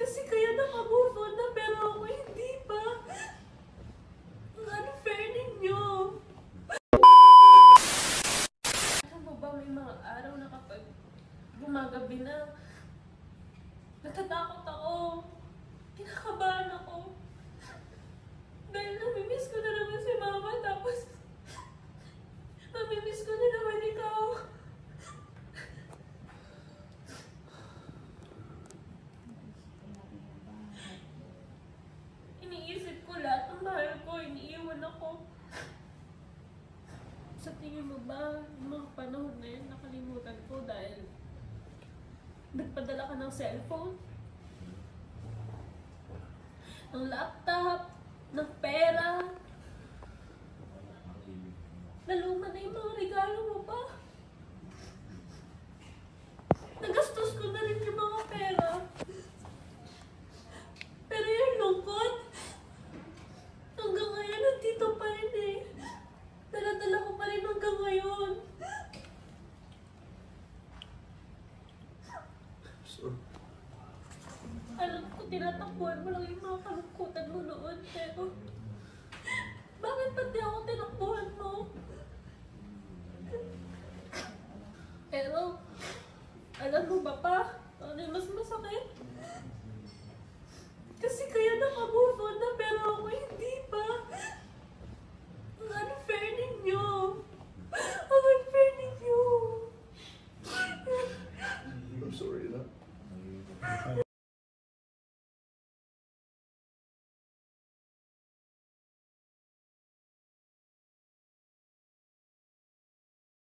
Kasi kaya naka-move on na pero ako hindi pa. Ang unfair ninyo. Alam mo ba, may mga araw na kapag gumagabi na, natatakot ako. Kinakabahan ako. Dahil namimiss ko na naman si mama, tapos mamimiss ko na naman ikaw. Iniisip ko lahat ng mahal ko, iniiwan ako. Sa tingin mo ba, yung mga panahon na yun, nakalimutan ko dahil nagpadala ka ng cellphone, ng laptop, ng pera, naluma na yung mga regalo mo pa. Nagastos ko na rin yung mga pera. Pero yung lungkot, hanggang ngayon nandito pa rin eh. Dala-dala ko pa rin hanggang ngayon. Alam ko, tinatakbuhan mo lang yung mga kalungkutan mo noon, pero bakit pati ako tinakbuhan mo? Pero, alam mo ba pa, ano yung mas masakit? Kasi kaya naka-move on na pero ako hindi